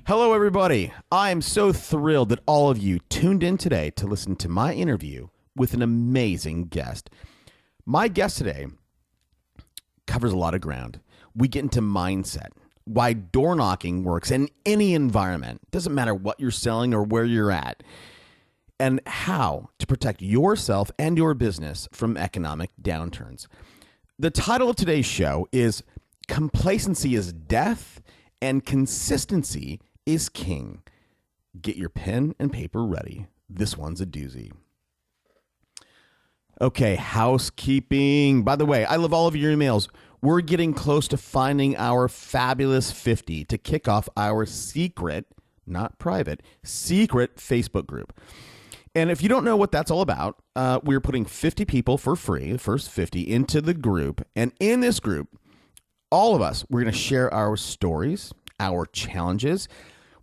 Hello, everybody. I'm so thrilled that all of you tuned in today to listen to my interview with an amazing guest. My guest today covers a lot of ground. We get into mindset, why door knocking works in any environment. Doesn't matter what you're selling or where you're at, and how to protect yourself and your business from economic downturns. The title of today's show is Complacency is Death and Consistency is King. Get your pen and paper ready. This one's a doozy. Okay, housekeeping. By the way, I love all of your emails. We're getting close to finding our fabulous 50 to kick off our secret, not private, secret Facebook group. And if you don't know what that's all about, we're putting 50 people for free, the first 50, into the group. And in this group, all of us, we're going to share our stories, our challenges.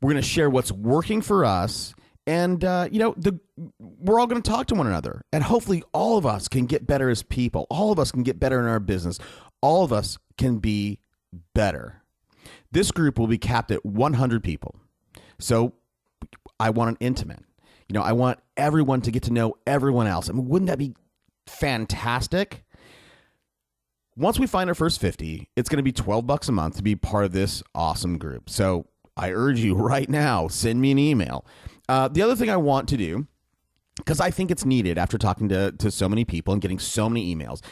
We're going to share what's working for us. And, we're all going to talk to one another. And hopefully all of us can get better as people. All of us can get better in our business. All of us can be better. This group will be capped at 100 people. So I want an intimate. I want everyone to get to know everyone else. I mean, wouldn't that be fantastic? Once we find our first 50, it's going to be $12 a month to be part of this awesome group. So I urge you right now, send me an email. The other thing I want to do, because I think it's needed after talking to so many people and getting so many emails,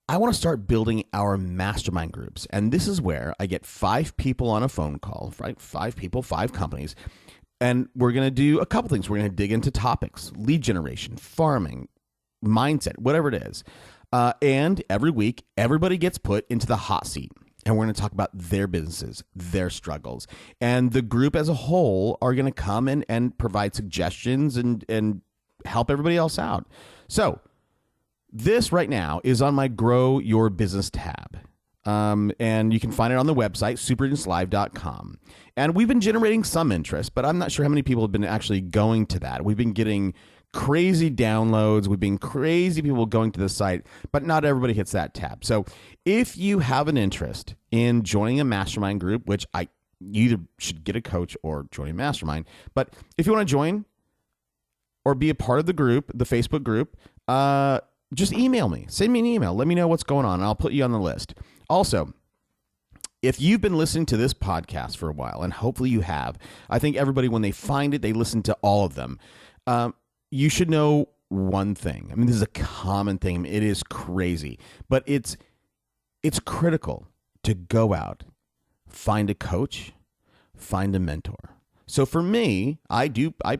I want to start building our mastermind groups. And this is where I get 5 people on a phone call, right? 5 people, 5 companies. And we're going to do a couple things. We're going to dig into topics, lead generation, farming, mindset, whatever it is. And every week, everybody gets put into the hot seat. And we're going to talk about their businesses, their struggles. And the group as a whole are going to come and provide suggestions and help everybody else out. So this right now is on my Grow Your Business tab. And you can find it on the website, superagentslive.com. And we've been generating some interest, but I'm not sure how many people have been actually going to that. We've been getting crazy downloads. We've been crazy people going to the site, but not everybody hits that tab. So if you have an interest in joining a mastermind group, which you either should get a coach or join a mastermind, but if you want to join or be a part of the group, the Facebook group, just email me. Send me an email. Let me know what's going on, and I'll put you on the list. Also, if you've been listening to this podcast for a while, and hopefully you have, I think everybody, when they find it, they listen to all of them. You should know one thing. I mean, this is a common thing. It is crazy, but it's critical to go out, find a coach, find a mentor. So for me, I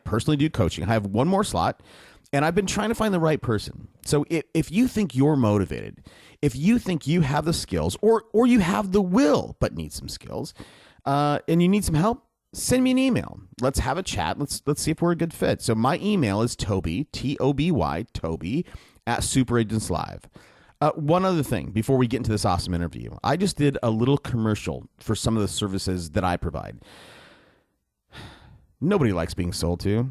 personally do coaching. I have one more slot, and I've been trying to find the right person. So if you think you're motivated, if you think you have the skills, or you have the will but need some skills, and you need some help, send me an email. Let's have a chat. Let's see if we're a good fit. So my email is Toby, Toby, Toby at Superagents Live. One other thing before we get into this awesome interview, I just did a little commercial for some of the services that I provide. Nobody likes being sold to.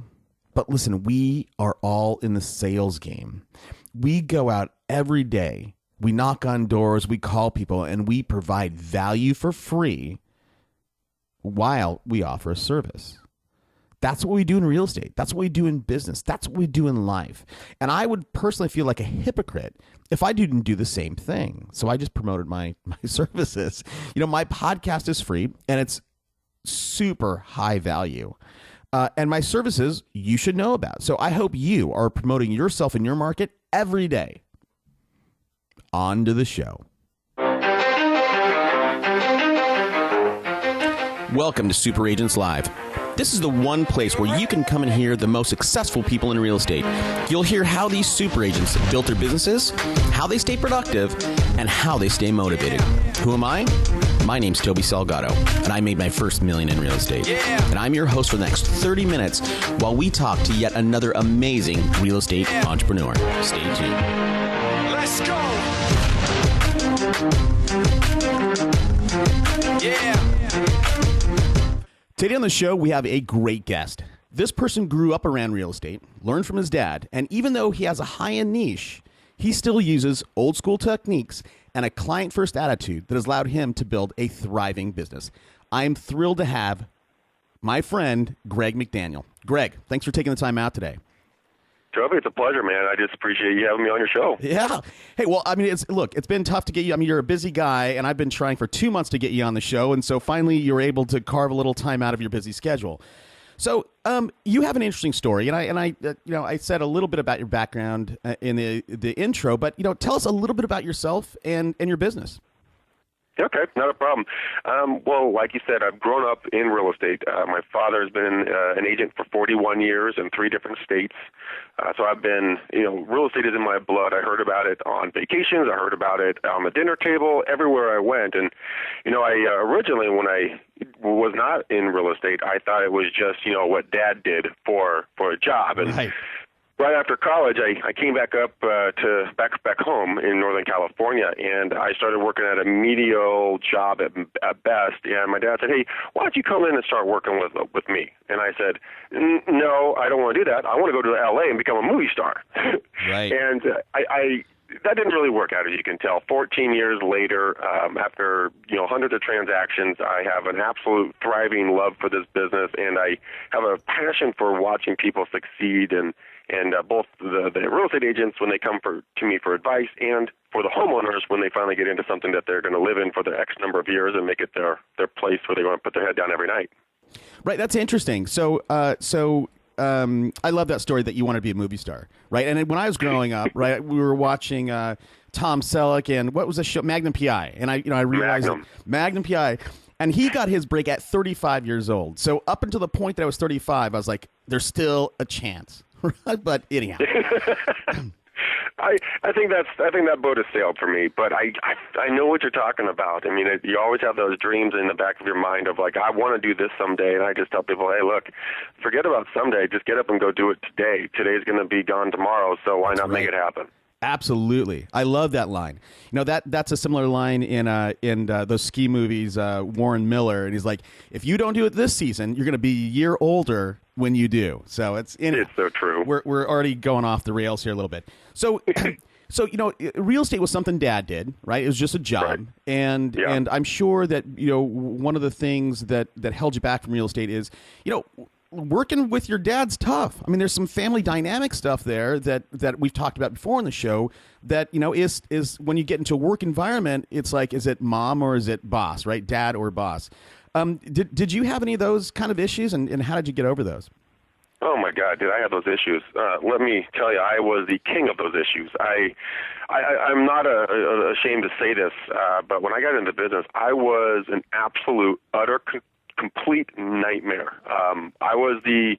But listen, we are all in the sales game. We go out every day. We knock on doors, we call people, and we provide value for free while we offer a service. That's what we do in real estate. That's what we do in business. That's what we do in life. And I would personally feel like a hypocrite if I didn't do the same thing. So I just promoted my services. My podcast is free, and it's super high value. And my services you should know about. So I hope you are promoting yourself in your market every day. On to the show. Welcome to Super Agents Live. This is the one place where you can come and hear the most successful people in real estate. You'll hear how these super agents built their businesses, how they stay productive, and how they stay motivated. Who am I? My name's Toby Salgado, and I made my first million in real estate. Yeah. And I'm your host for the next 30 minutes while we talk to yet another amazing real estate entrepreneur. Stay tuned. Let's go! Yeah! Today on the show, we have a great guest. This person grew up around real estate, learned from his dad, and even though he has a high-end niche, he still uses old school techniques and a client-first attitude that has allowed him to build a thriving business. I am thrilled to have my friend, Greg McDaniel. Greg, thanks for taking the time out today. Toby, it's a pleasure, man. I just appreciate you having me on your show. Yeah. Hey, well, I mean, it's been tough to get you. I mean, you're a busy guy, and I've been trying for 2 months to get you on the show, and so finally you're able to carve a little time out of your busy schedule. So, you have an interesting story, and I said a little bit about your background in the intro, but tell us a little bit about yourself and your business. Okay, not a problem. Well, like you said, I've grown up in real estate. My father has been an agent for 41 years in 3 different states. So I've been, real estate is in my blood. I heard about it on vacations. I heard about it on the dinner table, everywhere I went. And, I originally, when I was not in real estate, I thought it was just, what Dad did for a job. And right after college, I came back up back home in Northern California, and I started working at a medial job at best. And my dad said, "Hey, why don't you come in and start working with me?" And I said, "No, I don't want to do that. I want to go to L.A. and become a movie star." Right. And that didn't really work out, as you can tell. 14 years later, after hundreds of transactions, I have an absolute thriving love for this business, and I have a passion for watching people succeed and both the real estate agents when they come to me for advice, and for the homeowners when they finally get into something that they're going to live in for the X number of years and make it their place where they want to put their head down every night. Right, that's interesting. So I love that story that you wanted to be a movie star, right? And when I was growing up, right, we were watching Tom Selleck and what was the show, Magnum PI, and I realized Magnum PI. And he got his break at 35 years old. So up until the point that I was 35, I was like, there's still a chance. But anyhow, I think that boat has sailed for me. But I know what you're talking about. I mean, you always have those dreams in the back of your mind of like, I want to do this someday. And I just tell people, hey, look, forget about someday. Just get up and go do it today. Today's going to be gone tomorrow. So why not make it happen? Absolutely. I love that line. That's a similar line in those ski movies, Warren Miller. And he's like, if you don't do it this season, you're going to be a year older when you do. So it's so true. We're already going off the rails here a little bit. So, real estate was something Dad did, right? It was just a job. Right. And I'm sure that, one of the things that held you back from real estate is, working with your dad's tough. I mean, there's some family dynamic stuff there that we've talked about before on the show that, is when you get into a work environment, it's like, is it mom or is it boss, right? Dad or boss. Did you have any of those kind of issues, and how did you get over those? Oh my God, did I have those issues? Let me tell you, I was the king of those issues. I'm not ashamed to say this, but when I got into business, I was an absolute, utter, complete nightmare. I was the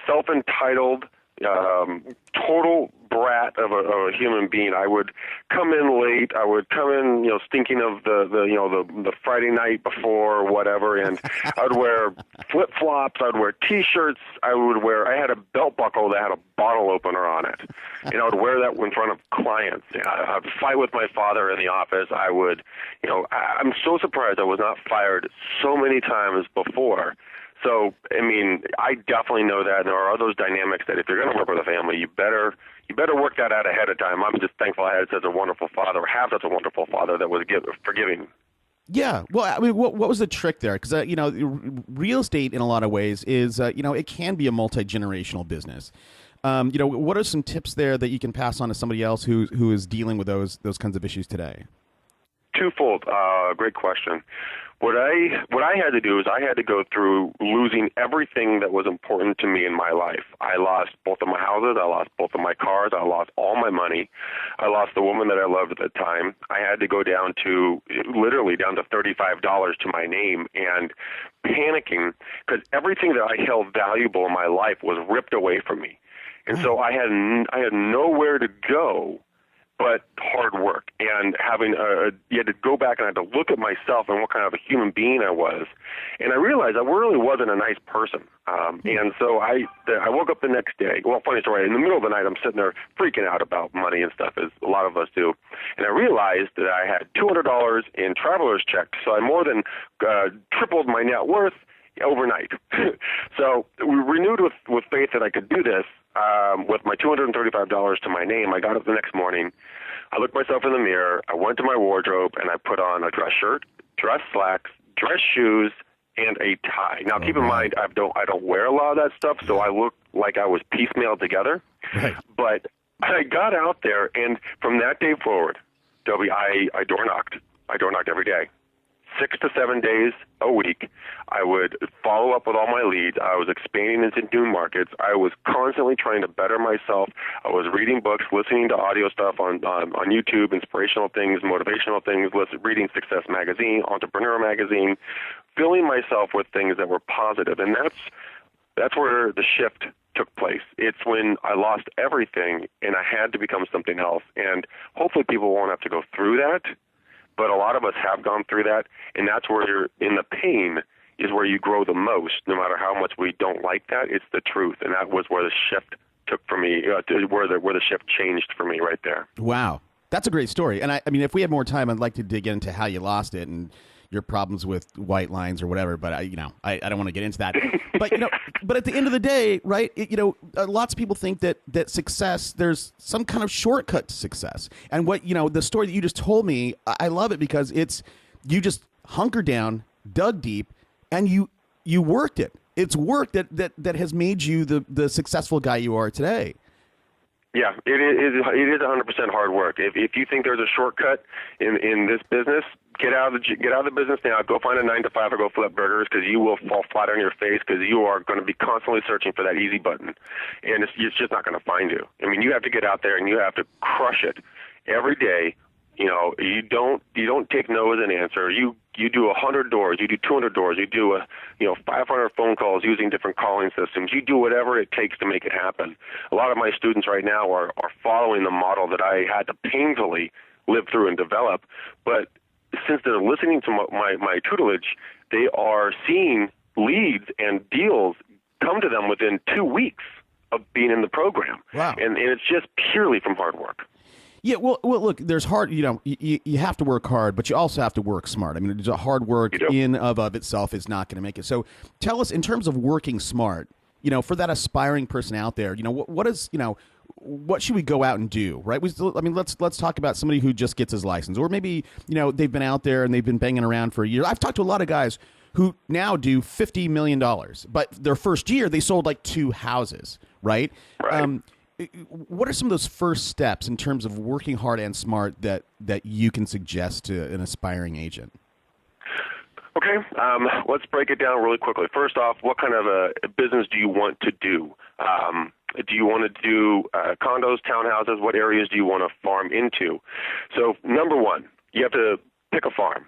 self-entitled, total brat of a human being. I would come in late. I would come in, stinking of the Friday night before or whatever, and I would wear flip-flops. I would wear T-shirts. I had a belt buckle that had a bottle opener on it, and I would wear that in front of clients. I'd fight with my father in the office. I would, I'm so surprised I was not fired so many times before. So, I mean, I definitely know that there are those dynamics that if you're going to work with a family, you better work that out ahead of time. I'm just thankful I had such a wonderful father, have such a wonderful father that was forgiving. Yeah. Well, I mean, what was the trick there? Because, real estate in a lot of ways is, it can be a multi-generational business. What are some tips there that you can pass on to somebody else who is dealing with those kinds of issues today? Twofold. Great question. What I had to do is I had to go through losing everything that was important to me in my life. I lost both of my houses. I lost both of my cars. I lost all my money. I lost the woman that I loved at the time. I had to go literally down to $35 to my name and panicking because everything that I held valuable in my life was ripped away from me. And so I had nowhere to go but hard work, and you had to go back and I had to look at myself and what kind of a human being I was, and I realized I really wasn't a nice person. And so I woke up the next day. Well, funny story. In the middle of the night, I'm sitting there freaking out about money and stuff, as a lot of us do, and I realized that I had $200 in traveler's checks, so I more than tripled my net worth overnight. So we renewed with faith that I could do this. With my $235 to my name, I got up the next morning. I looked myself in the mirror. I went to my wardrobe and I put on a dress shirt, dress slacks, dress shoes, and a tie. Now, keep in mind, I don't wear a lot of that stuff, so I look like I was piecemealed together. Right. But I got out there, and from that day forward, Dobie, I door knocked. I door knocked every day. 6 to 7 days a week. I would follow up with all my leads. I was expanding into new markets. I was constantly trying to better myself. I was reading books, listening to audio stuff on YouTube, inspirational things, motivational things, reading Success Magazine, Entrepreneur Magazine, filling myself with things that were positive. And that's where the shift took place. It's when I lost everything and I had to become something else. And hopefully people won't have to go through that. But a lot of us have gone through that, and that's where you're in the pain is where you grow the most. No matter how much we don't like that, it's the truth, and that was where the shift took for me, where the shift changed for me right there. Wow, that's a great story. And I mean, if we had more time, I'd like to dig into how you lost it and your problems with white lines or whatever. But I don't want to get into that. But but at the end of the day, right? Lots of people think that success, there's some kind of shortcut to success. And what the story that you just told me, I love it because it's you just hunkered down, dug deep, and you worked it. It's work that has made you the successful guy you are today. Yeah, it is 100% hard work. If you think there's a shortcut in this business, get out of the business now. Go find a 9-to-5 or go flip burgers, because you will fall flat on your face, because you are going to be constantly searching for that easy button, and it's just not going to find you. I mean, you have to get out there and you have to crush it every day. You don't take no as an answer. You do 100 doors, you do 200 doors, you do 500 phone calls using different calling systems. You do whatever it takes to make it happen. A lot of my students right now are following the model that I had to painfully live through and develop. But since they're listening to my tutelage, they are seeing leads and deals come to them within 2 weeks of being in the program. Wow. And it's just purely from hard work. Yeah, well, look, there's hard, you have to work hard, but you also have to work smart. I mean, hard work in of itself is not going to make it. So tell us, in terms of working smart, for that aspiring person out there, what should we go out and do, right? Let's talk about somebody who just gets his license, or maybe, they've been out there and they've been banging around for a year. I've talked to a lot of guys who now do $50 million, but their first year they sold like 2 houses, right? Right. What are some of those first steps in terms of working hard and smart that you can suggest to an aspiring agent? Okay, let's break it down really quickly. First off, what kind of a business do you want to do? Do you want to do condos, townhouses? What areas do you want to farm into? So number one, you have to pick a farm.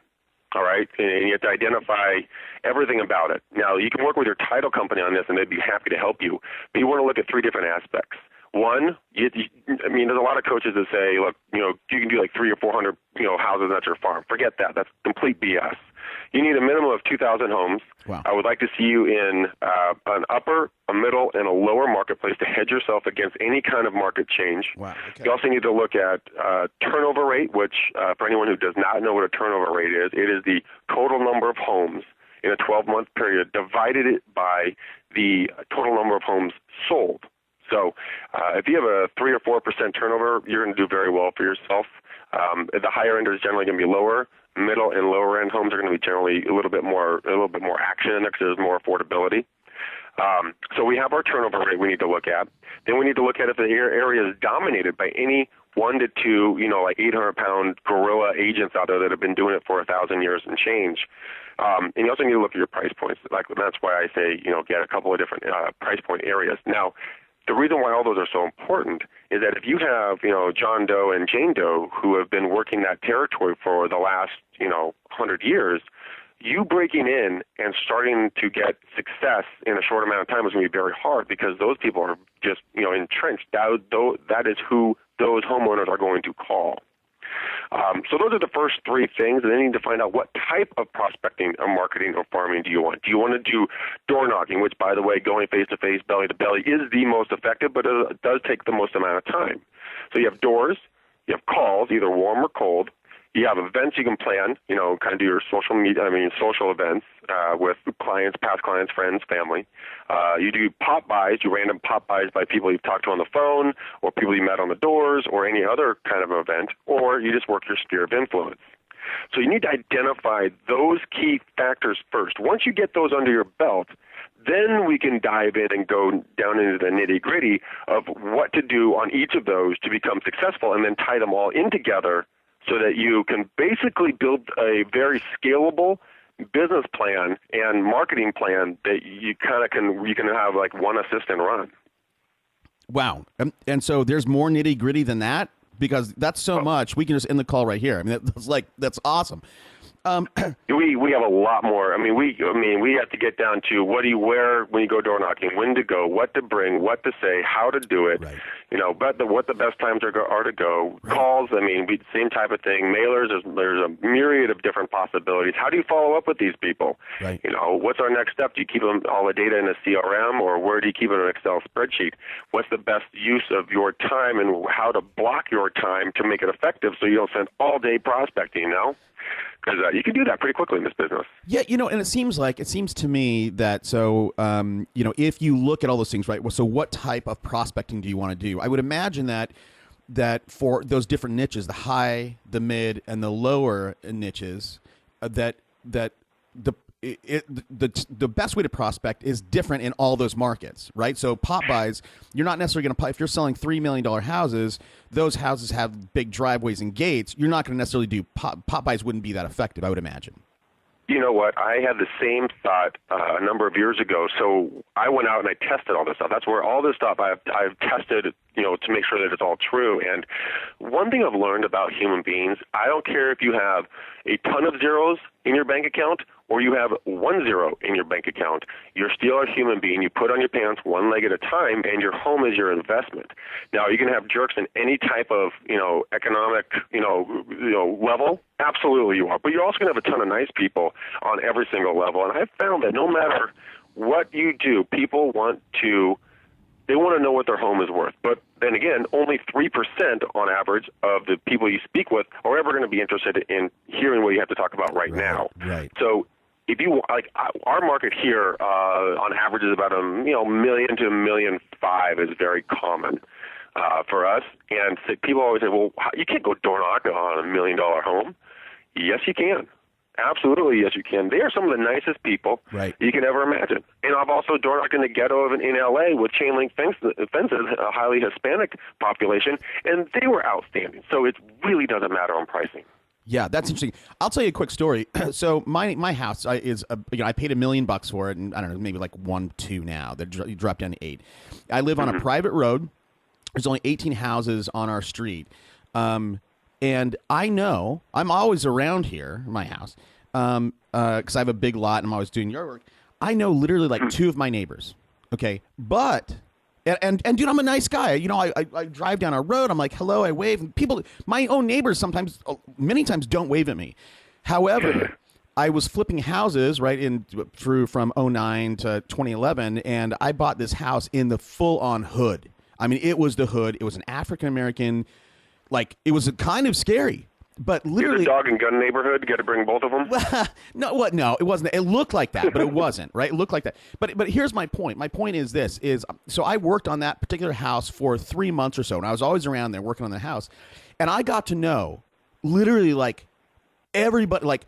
All right, and you have to identify everything about it. Now, you can work with your title company on this, and they'd be happy to help you. But you want to look at 3 different aspects. One, there's a lot of coaches that say, look, you can do like 300 or 400, houses at your farm. Forget that. That's complete BS. You need a minimum of 2,000 homes. Wow. I would like to see you in an upper, a middle, and a lower marketplace to hedge yourself against any kind of market change. Wow. Okay. You also need to look at turnover rate, which for anyone who does not know what a turnover rate is, it is the total number of homes in a 12-month period divided it by the total number of homes sold. So if you have a 3 or 4% turnover, you're going to do very well for yourself. The higher end is generally going to be lower. Middle and lower end homes are going to be generally a little bit more action in there because there's more affordability. So we have our turnover rate we need to look at. Then we need to look at if the area is dominated by any 1 to 2, like 800-pound gorilla agents out there that have been doing it for 1,000 years and change. And you also need to look at your price points. That's why I say, get a couple of different price point areas. Now, the reason why all those are so important is that if you have, John Doe and Jane Doe who have been working that territory for the last, 100 years, you breaking in and starting to get success in a short amount of time is going to be very hard because those people are just, entrenched. That is who those homeowners are going to call. So those are the first 3 things, and then you need to find out what type of prospecting or marketing or farming do you want. Do you want to do door knocking, which, by the way, going face-to-face, belly-to-belly is the most effective, but it does take the most amount of time. So you have doors, you have calls, either warm or cold. You have events you can plan, kind of do your social events with clients, past clients, friends, family. You do pop buys, do random pop buys by people you've talked to on the phone or people you met on the doors or any other kind of event, or you just work your sphere of influence. So you need to identify those key factors first. Once you get those under your belt, then we can dive in and go down into the nitty-gritty of what to do on each of those to become successful, and then tie them all in together so that you can basically build a very scalable business plan and marketing plan that you can have like one assistant run. Wow. And so there's more nitty-gritty than that, because that's so much. We can just end the call right here. I mean, that's awesome. We have a lot more. I mean, we have to get down to what do you wear when you go door knocking, when to go, what to bring, what to say, how to do it. Right. But what the best times are to go. Right. Calls. I mean, same type of thing. Mailers. There's a myriad of different possibilities. How do you follow up with these people? Right. What's our next step? Do you keep all the data in a CRM, or where do you keep it in an Excel spreadsheet? What's the best use of your time, and how to block your time to make it effective so you don't spend all day prospecting? Because you can do that pretty quickly in this business. Yeah, and it seems to me that if you look at all those things, right? Well, so what type of prospecting do you want to do? I would imagine that for those different niches, the high, the mid, and the lower niches, that the best way to prospect is different in all those markets, right? So pop buys, you're not necessarily going to, if you're selling $3 million houses, those houses have big driveways and gates. You're not going to necessarily do pop buys. Wouldn't be that effective, I would imagine. You know what? I had the same thought a number of years ago. So I went out and I tested all this stuff. That's where all this stuff I've tested, to make sure that it's all true. And one thing I've learned about human beings, I don't care if you have a ton of zeros in your bank account or you have 1 zero in your bank account. You're still a human being. You put on your pants one leg at a time, and your home is your investment. Now, you can have jerks in any type of, economic, level. Absolutely you are. But you're also going to have a ton of nice people on every single level. And I've found that no matter what you do, people want to know what their home is worth. But then again, only 3% on average of the people you speak with are ever going to be interested in hearing what you have to talk about right now. Right. So if you our market here on average is about $1 million to $1.5 million is very common for us. And so people always say, well, you can't go door knocking on $1 million home. Yes, you can. Absolutely, yes, you can. They are some of the nicest people you can ever imagine. And I've also door knocked in the ghetto in L.A. with chain link fences, a highly Hispanic population, and they were outstanding. So it really doesn't matter on pricing. Yeah, that's interesting. I'll tell you a quick story. So my house is I paid $1 million for it, and I don't know, maybe like 1.2 now. That dropped down to 8. I live on a private road. There's only 18 houses on our street. And I know I'm always around here, my house, because I have a big lot and I'm always doing yard work. I know literally like 2 of my neighbors. Okay, but and dude, I'm a nice guy. I drive down a road. I'm like, hello, I wave. And people, my own neighbors, many times don't wave at me. However, I was flipping houses through from 2009 to 2011, and I bought this house in the full-on hood. I mean, it was the hood. It was an African American. It was kind of scary, but literally... Dog and gun neighborhood, got to bring both of them? No, it wasn't. It looked like that, but it wasn't, right? It looked like that. But here's my point. My point is this, so I worked on that particular house for 3 months or so, and I was always around there working on the house, and I got to know literally everybody,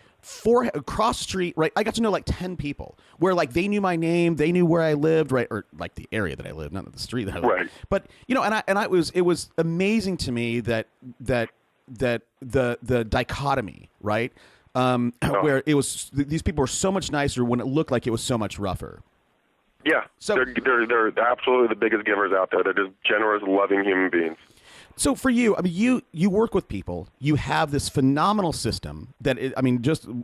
across the street, right? I got to know 10 people where they knew my name, they knew where I lived, right? Or the area that I lived, not the street that I lived. Right. But it was amazing to me that the dichotomy, right? Where it was, these people were so much nicer when it looked like it was so much rougher. Yeah. So they're absolutely the biggest givers out there. They're just generous, loving human beings. So for you, I mean, you work with people. You have this phenomenal system that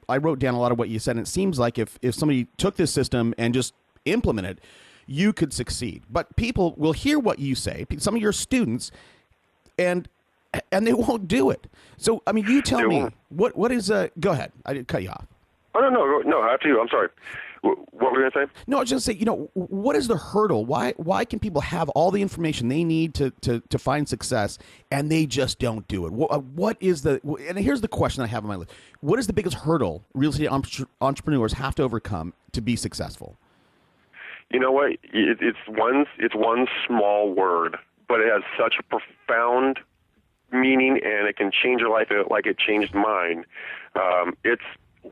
I wrote down a lot of what you said, and it seems like if somebody took this system and just implemented, you could succeed. But people will hear what you say, some of your students, and they won't do it. So I mean, you tell me what is go ahead. I didn't cut you off. Oh no, after you. I'm sorry. What were you going to say? No, I was just going to say, what is the hurdle? Why can people have all the information they need to find success, and they just don't do it? What is and here's the question I have on my list. What is the biggest hurdle real estate entrepreneurs have to overcome to be successful? You know what? It's one small word, but it has such a profound meaning, and it can change your life like it changed mine. It's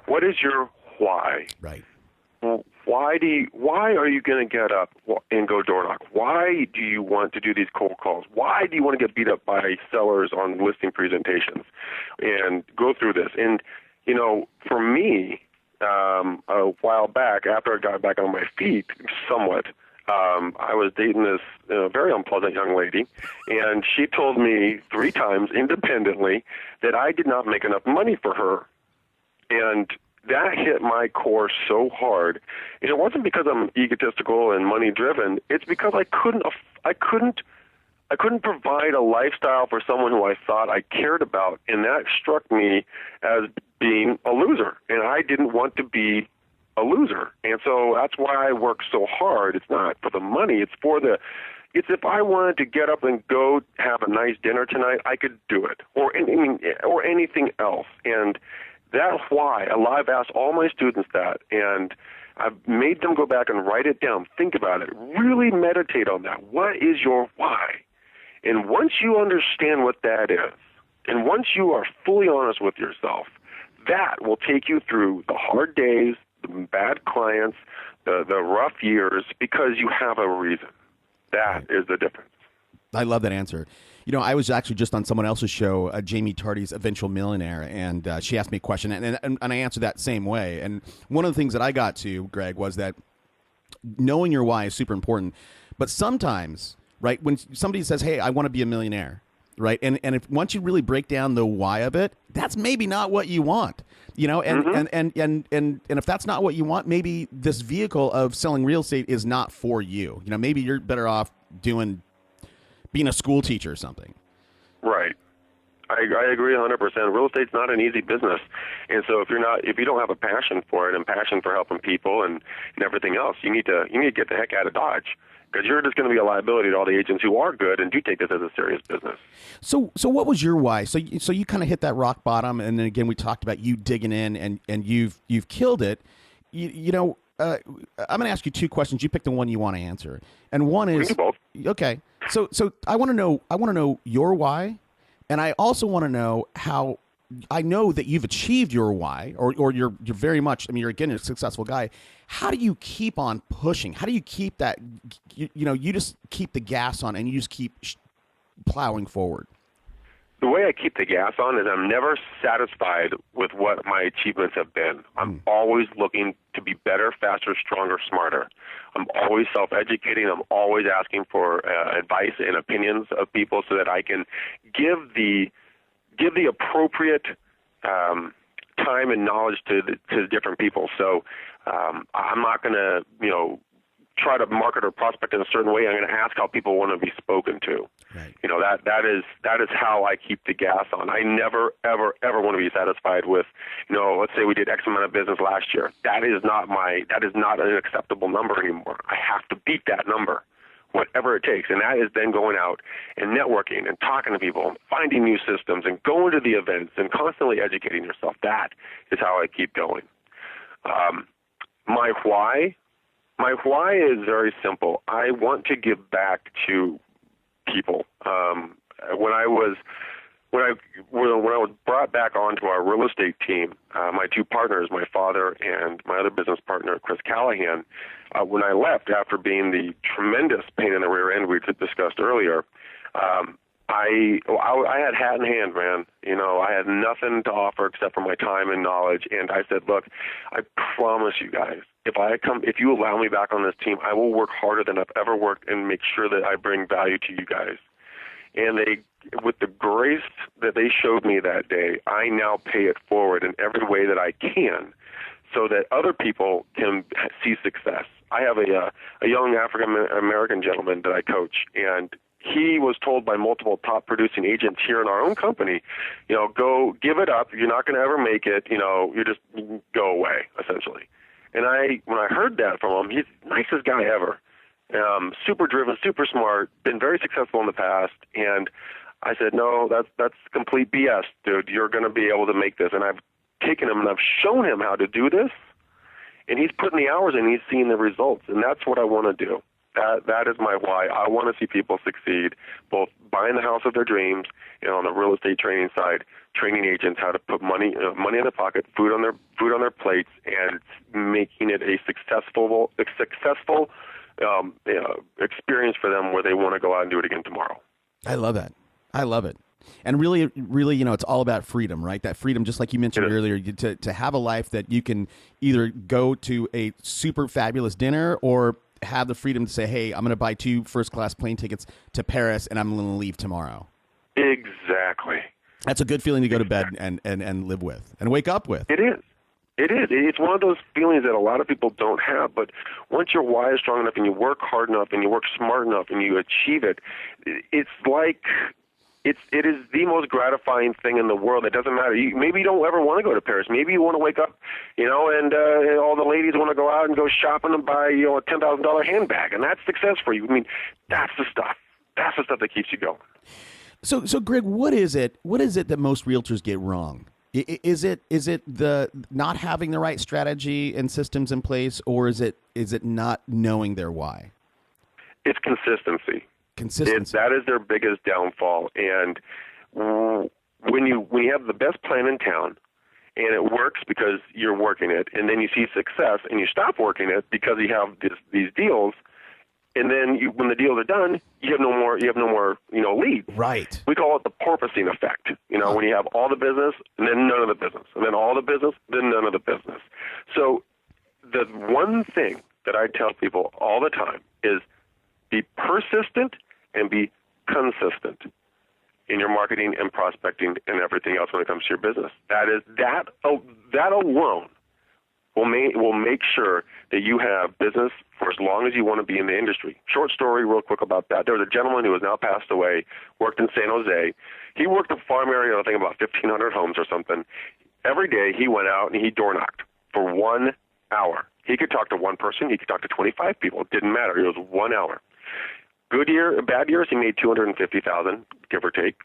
what is your why? Right. Why are you going to get up and go door knock? Why do you want to do these cold calls? Why do you want to get beat up by sellers on listing presentations and go through this? And, for me, a while back, after I got back on my feet somewhat, I was dating this very unpleasant young lady, and she told me 3 times independently that I did not make enough money for her. And that hit my core so hard. And it wasn't because I'm egotistical and money driven. It's because I couldn't provide a lifestyle for someone who I thought I cared about, and that struck me as being a loser. And I didn't want to be a loser. And so that's why I work so hard. It's not for the money. It's if I wanted to get up and go have a nice dinner tonight, I could do it, or anything else. And that's why I've asked all my students that, and I've made them go back and write it down, think about it, really meditate on that. What is your why? And once you understand what that is, and once you are fully honest with yourself, that will take you through the hard days, the bad clients, the rough years, because you have a reason. That is the difference. I love that answer. I was actually just on someone else's show, Jamie Tardy's Eventual Millionaire, and she asked me a question, and I answered that same way. And one of the things that I got to, Greg, was that knowing your why is super important. But sometimes, right, when somebody says, hey, I want to be a millionaire, right, and if once you really break down the why of it, that's maybe not what you want. And if that's not what you want, maybe this vehicle of selling real estate is not for you. Maybe you're better off being a school teacher or something. Right. I agree 100%. Real estate's not an easy business. And so if you don't have a passion for it and passion for helping people and everything else, you need to get the heck out of Dodge, because you're just going to be a liability to all the agents who are good and do take this as a serious business. So what was your why? So you kind of hit that rock bottom, and then again we talked about you digging in, and you've killed it. I'm going to ask you 2 questions. You pick the one you want to answer, and one is we can do both. Okay. So I want to know your why, and I also want to know how. I know that you've achieved your why, or you're very much. I mean, you're again a successful guy. How do you keep on pushing? How do you keep that? You just keep the gas on, and you just keep plowing forward. The way I keep the gas on is I'm never satisfied with what my achievements have been. I'm always looking to be better, faster, stronger, smarter. I'm always self-educating. I'm always asking for advice and opinions of people so that I can give the appropriate time and knowledge to different people. So I'm not going to, try to market or prospect in a certain way. I'm going to ask how people want to be spoken to. Right. That is how I keep the gas on. I never, ever, ever want to be satisfied with, let's say we did X amount of business last year. That is not an acceptable number anymore. I have to beat that number, whatever it takes. And that is then going out and networking and talking to people and finding new systems and going to the events and constantly educating yourself. That is how I keep going. My why is very simple. I want to give back to people. When I was brought back onto our real estate team, my 2 partners, my father and my other business partner, Chris Callahan, when I left after being the tremendous pain in the rear end we discussed earlier, I had hat in hand, man. I had nothing to offer except for my time and knowledge. And I said, look, I promise you guys, if you allow me back on this team, I will work harder than I've ever worked and make sure that I bring value to you guys. And with the grace that they showed me that day, I now pay it forward in every way that I can so that other people can see success. I have a young African-American gentleman that I coach, and he was told by multiple top producing agents here in our own company, go give it up. You're not going to ever make it. You just go away, essentially. And when I heard that from him, he's the nicest guy ever. Super driven, super smart, been very successful in the past. And I said, no, that's complete BS, dude. You're going to be able to make this. And I've taken him and I've shown him how to do this. And he's putting the hours in. He's seeing the results. And that's what I want to do. That is my why. I want to see people succeed, both buying the house of their dreams and on the real estate training side, training agents how to put money in their pocket, food on their plates, and making it a successful experience for them where they want to go out and do it again tomorrow. I love that. I love it. And really, it's all about freedom, right? That freedom, just like you mentioned earlier, to have a life that you can either go to a super fabulous dinner or have the freedom to say, hey, I'm going to buy 2 first-class plane tickets to Paris and I'm going to leave tomorrow. Exactly. That's a good feeling to go to bed and live with and wake up with. It is. It is. It's one of those feelings that a lot of people don't have. But once your why is strong enough and you work hard enough and you work smart enough and you achieve it, it's like it is the most gratifying thing in the world. It doesn't matter. Maybe you don't ever want to go to Paris. Maybe you want to wake up, and all the ladies want to go out and go shopping and buy, a $10,000 handbag, and that's success for you. I mean, that's the stuff. That's the stuff that keeps you going. So Greg, what is it that most realtors get wrong? Is it the not having the right strategy and systems in place, or is it not knowing their why? It's consistency. That is their biggest downfall. And when you have the best plan in town and it works because you're working it, and then you see success and you stop working it because you have these deals, and then when the deals are done, you have no more leads. Right. We call it the porpoising effect. When you have all the business and then none of the business, and then all the business, then none of the business. So the one thing that I tell people all the time is be persistent and be consistent in your marketing and prospecting and everything else when it comes to your business. That alone will make sure that you have business for as long as you want to be in the industry. Short story real quick about that. There was a gentleman who has now passed away, worked in San Jose. He worked a farm area, I think about 1,500 homes or something. Every day he went out and he door knocked for 1 hour. He could talk to one person. He could talk to 25 people. It didn't matter. It was 1 hour. Bad years, he made $250,000, give or take.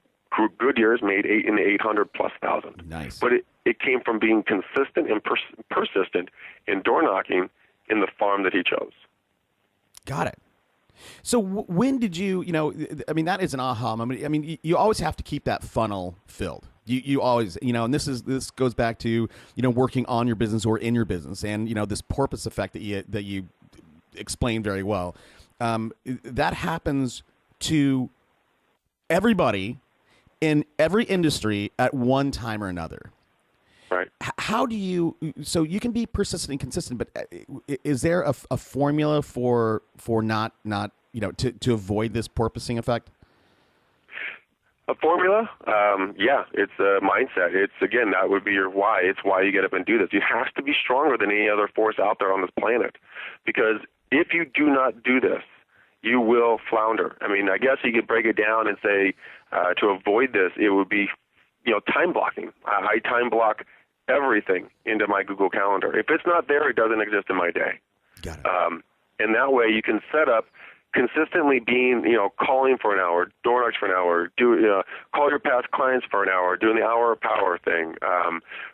Good years made in the 800,000+. Nice. But it came from being consistent and persistent in door knocking in the farm that he chose. Got it. So when did you, that is an aha moment. I mean, you always have to keep that funnel filled. You always, and this goes back to, working on your business or in your business, and this porpoise effect that you explained very well. That happens to everybody in every industry at one time or another. Right. How do you? So you can be persistent and consistent, but is there a formula for not to avoid this porpoising effect? A formula? Yeah, it's a mindset. It's, again, that would be your why. It's why you get up and do this. You have to be stronger than any other force out there on this planet, because if you do not do this, you will flounder. I mean, I guess you could break it down and say to avoid this, it would be, time blocking. I time block everything into my Google Calendar. If it's not there, it doesn't exist in my day. Got it. And that way you can set up consistently being, calling for an hour, door knocks for an hour, call your past clients for an hour, doing the hour of power thing,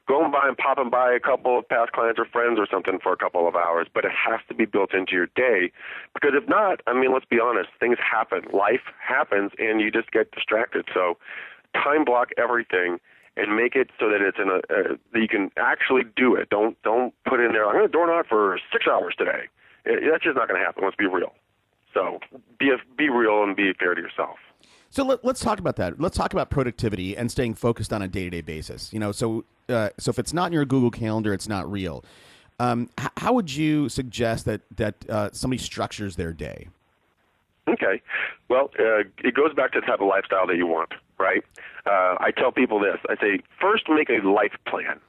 going by and popping by a couple of past clients or friends or something for a couple of hours. But it has to be built into your day, because if not, let's be honest, things happen. Life happens and you just get distracted. So time block everything and make it so that it's that you can actually do it. Don't put in there, I'm going to door knock for 6 hours today. That's just not going to happen. Let's be real. So be real and be fair to yourself. So let's talk about that. Let's talk about productivity and staying focused on a day-to-day basis. So if it's not in your Google Calendar, it's not real. How would you suggest that somebody structures their day? Okay. Well, it goes back to the type of lifestyle that you want, right? I tell people this. I say, first make a life plan,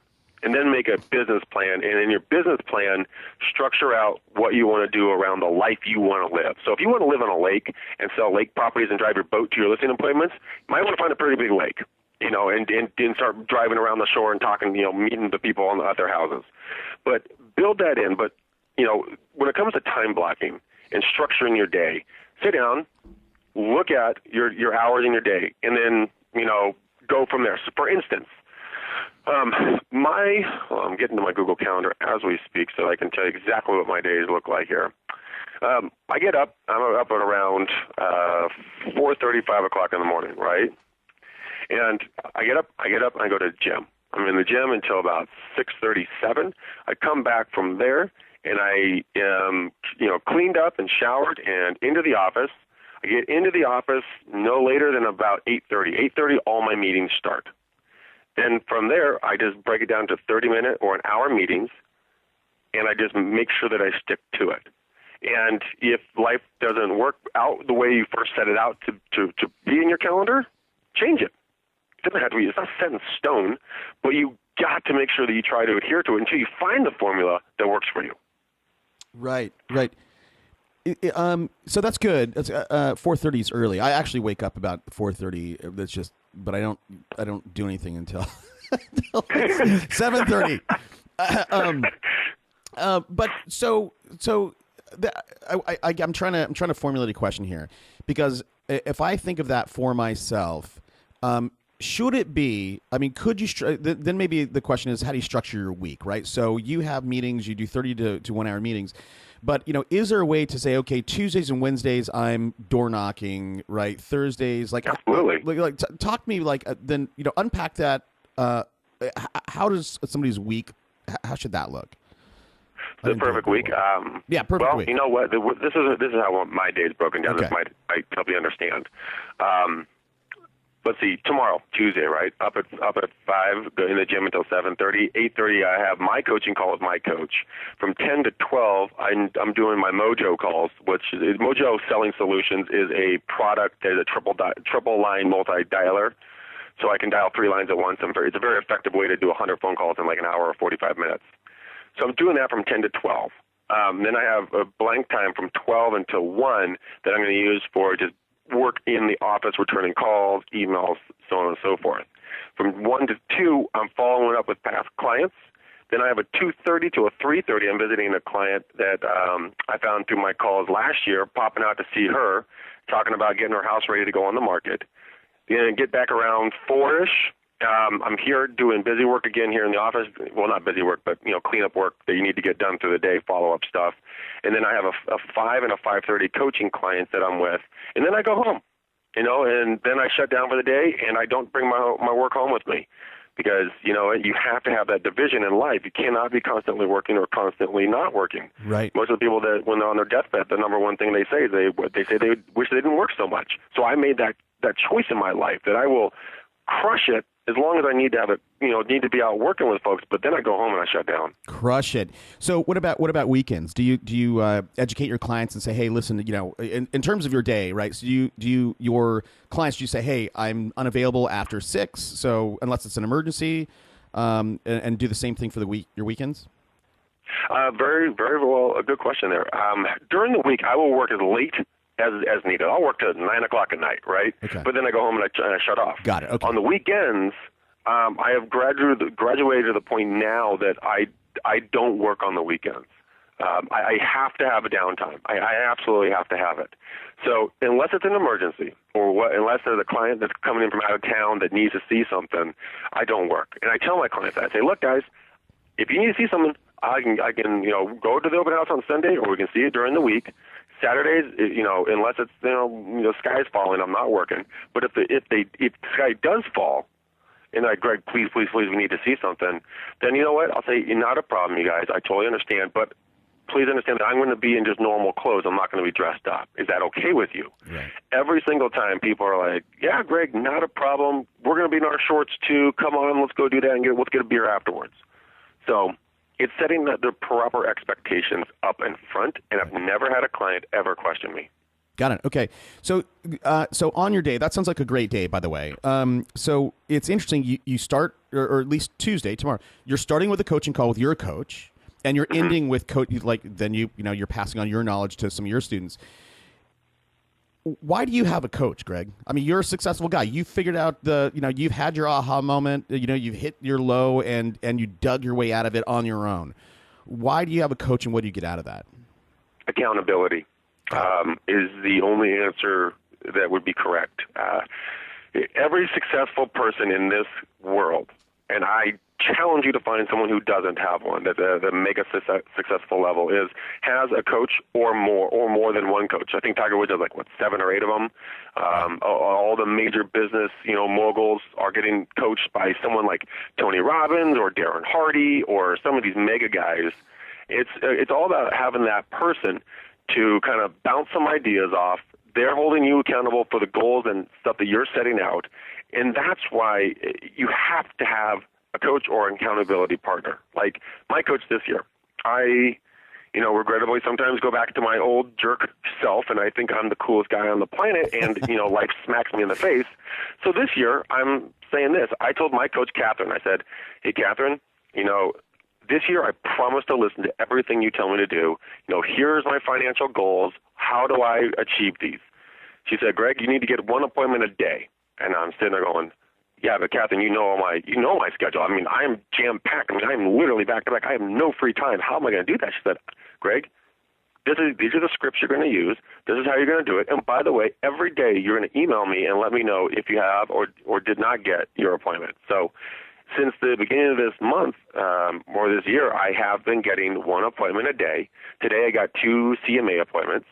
and then make a business plan. And in your business plan, structure out what you want to do around the life you want to live. So if you want to live on a lake and sell lake properties and drive your boat to your listing appointments, you might want to find a pretty big lake, and start driving around the shore and talking, meeting the people at their houses. But build that in. But, when it comes to time blocking and structuring your day, sit down, look at your hours in your day, and then, go from there. So for instance, I'm getting to my Google Calendar as we speak, so I can tell you exactly what my days look like here. I get up. I'm up at around 4:30, 5 o'clock in the morning, right? And I get up, and I go to the gym. I'm in the gym until about 6:37. I come back from there, and I am, cleaned up and showered and into the office. I get into the office no later than about 8:30. 8:30, all my meetings start. Then from there, I just break it down to 30-minute or an hour meetings, and I just make sure that I stick to it. And if life doesn't work out the way you first set it out to be in your calendar, change it. It doesn't have to be, it's not set in stone, but you got to make sure that you try to adhere to it until you find the formula that works for you. Right. So that's good. That's 4:30 is early. I actually wake up about 4:30. That's just, but I don't do anything until 7:30. But I'm trying to formulate a question here, because if I think of that for myself, should it be? I mean, could you? Then maybe the question is, how do you structure your week, right? So you have meetings, you do 30 to 1 hour meetings, but is there a way to say, okay, Tuesdays and Wednesdays I'm door knocking, right? Thursdays, absolutely. Talk to me, then unpack that. How does somebody's week? How should that look? The perfect week. Perfect week. You know what? This is how my day is broken down. Okay. This might help you understand. Let's see. Tomorrow, Tuesday, right? Up at 5, go in the gym until 7:30. 8:30, I have my coaching call with my coach. From 10 to 12, I'm doing my Mojo calls, which is, Mojo Selling Solutions is a product that is a triple line multi-dialer. So I can dial 3 lines at once. It's a very effective way to do 100 phone calls in like an hour or 45 minutes. So I'm doing that from 10 to 12. Then I have a blank time from 12 until 1 that I'm going to use for just work in the office, returning calls, emails, so on and so forth. From 1 to 2, I'm following up with past clients. Then I have a 2:30 to a 3:30. I'm visiting a client that I found through my calls last year, popping out to see her, talking about getting her house ready to go on the market. Then get back around 4-ish. I'm here doing busy work again here in the office. Well, not busy work, but cleanup work that you need to get done through the day, follow-up stuff. And then I have a 5 and a 5:30 coaching clients that I'm with. And then I go home, and then I shut down for the day, and I don't bring my work home with me, because you have to have that division in life. You cannot be constantly working or constantly not working. Right. Most of the people that when they're on their deathbed, the number one thing they say is they wish they didn't work so much. So I made that choice in my life that I will crush it as long as I need to have it, need to be out working with folks, but then I go home and I shut down. Crush it. So what about weekends? Do you educate your clients and say, hey, listen, in terms of your day, right? So your clients, do you say, hey, I'm unavailable after 6, so unless it's an emergency, and do the same thing for your weekends? Very, very well. A good question there. During the week, I will work as late as needed. I'll work till 9 o'clock at night, right? Okay. But then I go home and I shut off. Got it. Okay. On the weekends, I have graduated to the point now that I don't work on the weekends. I have to have a downtime. I absolutely have to have it. So unless it's an emergency unless there's a client that's coming in from out of town that needs to see something, I don't work. And I tell my clients that. I say, look, guys, if you need to see something, I can go to the open house on Sunday, or we can see it during the week. Saturdays, unless it's the sky's falling, I'm not working. But if the sky does fall, and Greg, please, we need to see something, then you know what? I'll say, not a problem, you guys. I totally understand, but please understand that I'm going to be in just normal clothes. I'm not going to be dressed up. Is that okay with you? Right. Every single time, people are like, yeah, Greg, not a problem. We're going to be in our shorts too. Come on, let's go do that, and let's get a beer afterwards. So it's setting the proper expectations up in front, and I've never had a client ever question me. Got it. Okay. So on your day, that sounds like a great day, by the way. So it's interesting. You start, or at least Tuesday, tomorrow, you're starting with a coaching call with your coach, and you're ending with then you're passing on your knowledge to some of your students. Why do you have a coach, Greg? I mean, you're a successful guy. You figured out you've had your aha moment. You've hit your low and you dug your way out of it on your own. Why do you have a coach, and what do you get out of that? Accountability is the only answer that would be correct. Every successful person in this world, and I challenge you to find someone who doesn't have one. That the mega successful level has a coach or more than one coach. I think Tiger Woods has 7 or 8 of them. All the major business moguls are getting coached by someone like Tony Robbins or Darren Hardy or some of these mega guys. It's all about having that person to kind of bounce some ideas off. They're holding you accountable for the goals and stuff that you're setting out, and that's why you have to have a coach or an accountability partner. Like my coach this year, I regrettably sometimes go back to my old jerk self, and I think I'm the coolest guy on the planet, and life smacks me in the face. So this year, I'm saying this. I told my coach, Catherine, I said, "Hey, Catherine, this year I promise to listen to everything you tell me to do. Here's my financial goals. How do I achieve these?" She said, "Greg, you need to get 1 appointment a day." And I'm sitting there going, "Yeah, but Catherine, you know my schedule. I mean, I am jam-packed. I mean, I am literally back-to-back. I have no free time. How am I going to do that?" She said, "Greg, these are the scripts you're going to use. This is how you're going to do it. And by the way, every day you're going to email me and let me know if you have or did not get your appointment." So since the beginning of this month or this year, I have been getting 1 appointment a day. Today I got 2 CMA appointments.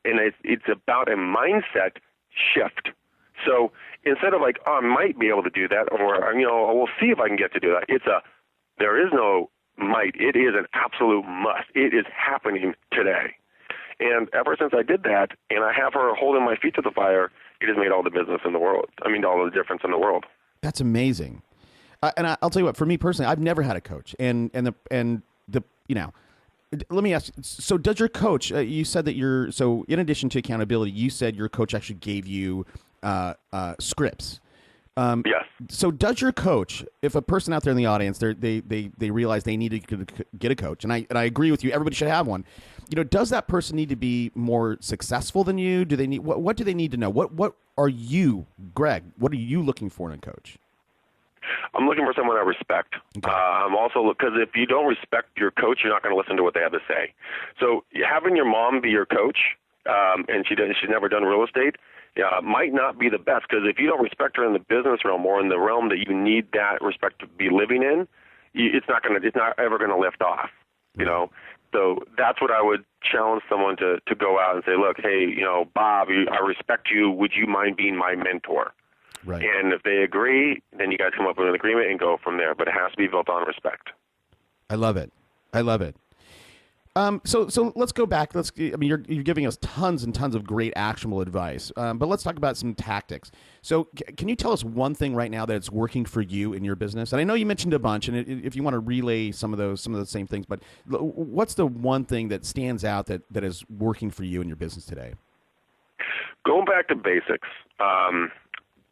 And it's about a mindset shift. So instead of I might be able to do that, or we'll see if I can get to do that. There is no might. It is an absolute must. It is happening today. And ever since I did that, and I have her holding my feet to the fire, it has made all the business in the world. I mean, all the difference in the world. That's amazing. And I'll tell you what. For me personally, I've never had a coach, and let me ask. So, does your coach? You said that in addition to accountability, you said your coach actually gave you scripts. Yes. So, does your coach, if a person out there in the audience, they realize they need to get a coach, and I agree with you, everybody should have one. Does that person need to be more successful than you? Do they need what do they need to know? What are you, Greg? What are you looking for in a coach? I'm looking for someone I respect. Okay. I'm also, because if you don't respect your coach, you're not going to listen to what they have to say. So having your mom be your coach, and she's never done real estate, might not be the best, because if you don't respect her in the business realm or in the realm that you need that respect to be living in, it's not ever going to lift off. So that's what I would challenge someone to go out and say, "Look, hey, Bob, I respect you. Would you mind being my mentor?" Right. And if they agree, then you guys come up with an agreement and go from there. But it has to be built on respect. I love it. So let's go back. You're giving us tons and tons of great actionable advice. But let's talk about some tactics. So can you tell us one thing right now that's working for you in your business? And I know you mentioned a bunch, and if you want to relay some of the same things, but what's the one thing that stands out that is working for you in your business today? Going back to basics.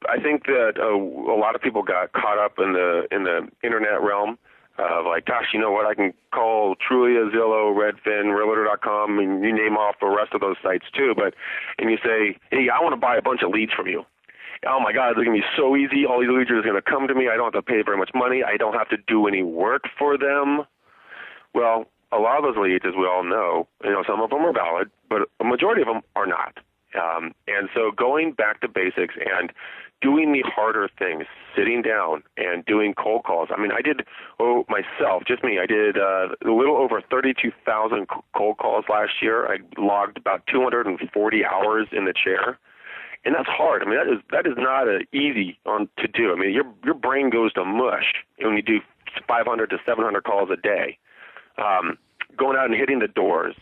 I think that a lot of people got caught up in the internet realm of gosh, you know what? I can call Trulia, Zillow, Redfin, Realtor.com, and you name off the rest of those sites too. And you say, "Hey, I want to buy a bunch of leads from you." Oh my God, it's going to be so easy. All these leads are going to come to me. I don't have to pay very much money. I don't have to do any work for them. Well, a lot of those leads, as we all know, some of them are valid, but a majority of them are not. And so going back to basics and doing the harder things, sitting down and doing cold calls. I mean, I did, myself, just me, I did a little over 32,000 cold calls last year. I logged about 240 hours in the chair. And that's hard. I mean, that is not easy to do. I mean, your brain goes to mush when you do 500 to 700 calls a day. Going out and hitting the doors,